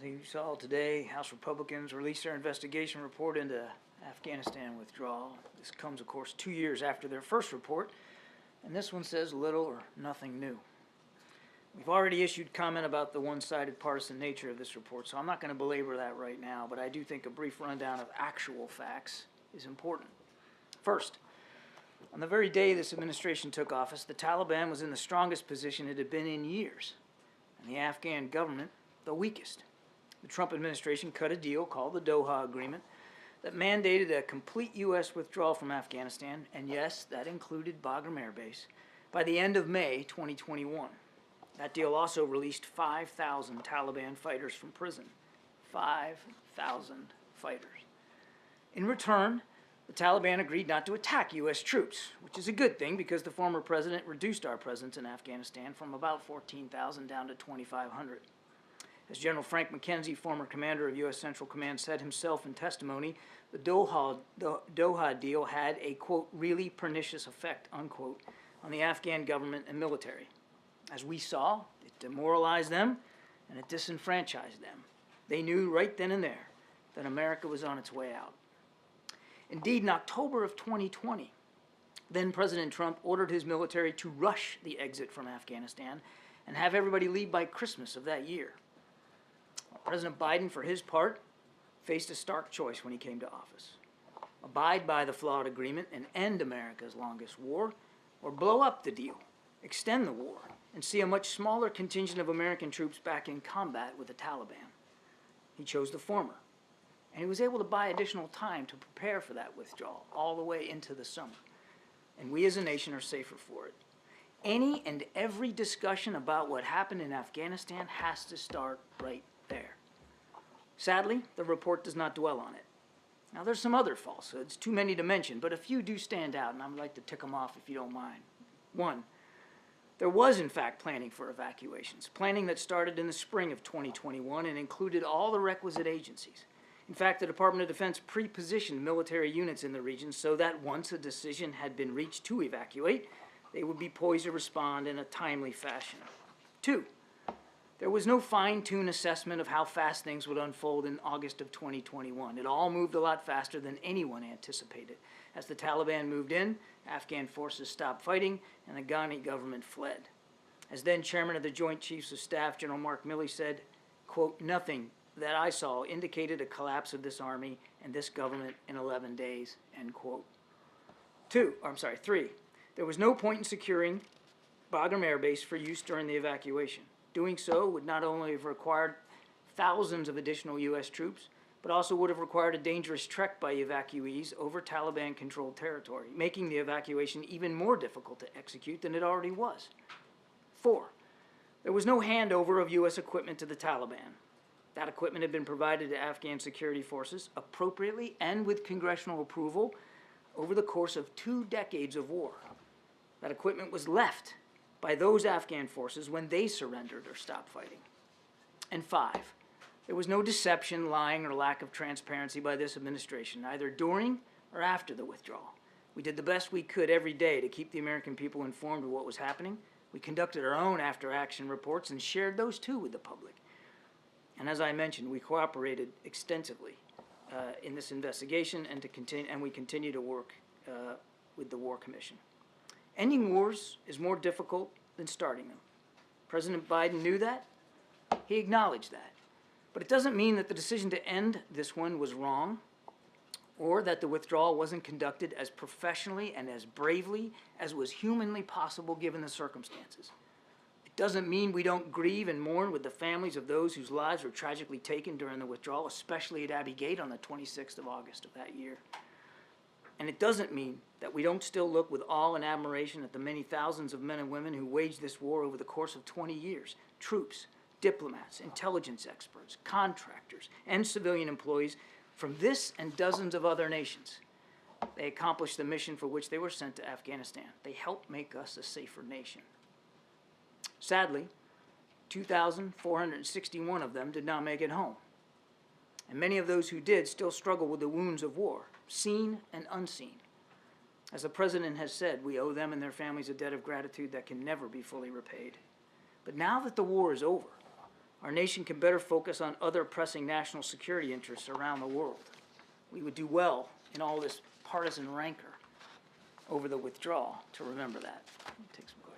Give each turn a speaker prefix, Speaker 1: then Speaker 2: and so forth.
Speaker 1: think you saw today, House Republicans released their investigation report into Afghanistan withdrawal. This comes, of course, 2 years after their first report, and this one says little or nothing new. We've already issued comment about the one-sided partisan nature of this report, so I'm not going to belabor that right now, but I do think a brief rundown of actual facts is important. First, on the very day this administration took office, the Taliban was in the strongest position it had been in years, and the Afghan government the weakest. The Trump administration cut a deal called the Doha Agreement that mandated a complete U.S. withdrawal from Afghanistan, and yes, that included Bagram Air Base, by the end of May 2021. That deal also released 5,000 Taliban fighters from prison. 5,000 fighters. In return, the Taliban agreed not to attack U.S. troops, which is a good thing because the former president reduced our presence in Afghanistan from about 14,000 down to 2,500. As General Frank McKenzie, former commander of U.S. Central Command, said himself in testimony, the Doha deal had a, quote, really pernicious effect, unquote, on the Afghan government and military. As we saw, it demoralized them and it disenfranchised them. They knew right then and there that America was on its way out. Indeed, in October of 2020, then President Trump ordered his military to rush the exit from Afghanistan and have everybody leave by Christmas of that year. President Biden, for his part, faced a stark choice when he came to office. Abide by the flawed agreement and end America's longest war, or blow up the deal, extend the war, and see a much smaller contingent of American troops back in combat with the Taliban. He chose the former, and he was able to buy additional time to prepare for that withdrawal all the way into the summer. And we as a nation are safer for it. Any and every discussion about what happened in Afghanistan has to start right there. Sadly, the report does not dwell on it. Now, there's some other falsehoods, too many to mention, but a few do stand out, and I'd like to tick them off if you don't mind. 1, there was, in fact, planning for evacuations, planning that started in the spring of 2021 and included all the requisite agencies. In fact, the Department of Defense pre-positioned military units in the region so that once a decision had been reached to evacuate, they would be poised to respond in a timely fashion. 2, there was no fine-tuned assessment of how fast things would unfold in August of 2021. It all moved a lot faster than anyone anticipated. As the Taliban moved in, Afghan forces stopped fighting, and the Ghani government fled. As then Chairman of the Joint Chiefs of Staff, General Mark Milley, said, quote, nothing that I saw indicated a collapse of this army and this government in 11 days, end quote. 3, there was no point in securing Bagram Air Base for use during the evacuation. Doing so would not only have required thousands of additional U.S. troops, but also would have required a dangerous trek by evacuees over Taliban-controlled territory, making the evacuation even more difficult to execute than it already was. 4, there was no handover of U.S. equipment to the Taliban. That equipment had been provided to Afghan security forces appropriately and with congressional approval over the course of 2 decades of war. That equipment was left by those Afghan forces when they surrendered or stopped fighting. And 5, there was no deception, lying, or lack of transparency by this administration, either during or after the withdrawal. We did the best we could every day to keep the American people informed of what was happening. We conducted our own after-action reports and shared those too with the public. And as I mentioned, we cooperated extensively in this investigation and we continue to work with the War Commission. Ending wars is more difficult than starting them. President Biden knew that. He acknowledged that. But it doesn't mean that the decision to end this one was wrong or that the withdrawal wasn't conducted as professionally and as bravely as was humanly possible given the circumstances. It doesn't mean we don't grieve and mourn with the families of those whose lives were tragically taken during the withdrawal, especially at Abbey Gate on the 26th of August of that year. And it doesn't mean that we don't still look with awe and admiration at the many thousands of men and women who waged this war over the course of 20 years. Troops, diplomats, intelligence experts, contractors, and civilian employees from this and dozens of other nations. They accomplished the mission for which they were sent to Afghanistan. They helped make us a safer nation. Sadly, 2,461 of them did not make it home. And many of those who did still struggle with the wounds of war, seen and unseen. As the President has said, we owe them and their families a debt of gratitude that can never be fully repaid. But now that the war is over, our nation can better focus on other pressing national security interests around the world. We would do well in all this partisan rancor over the withdrawal to remember that. Take some questions.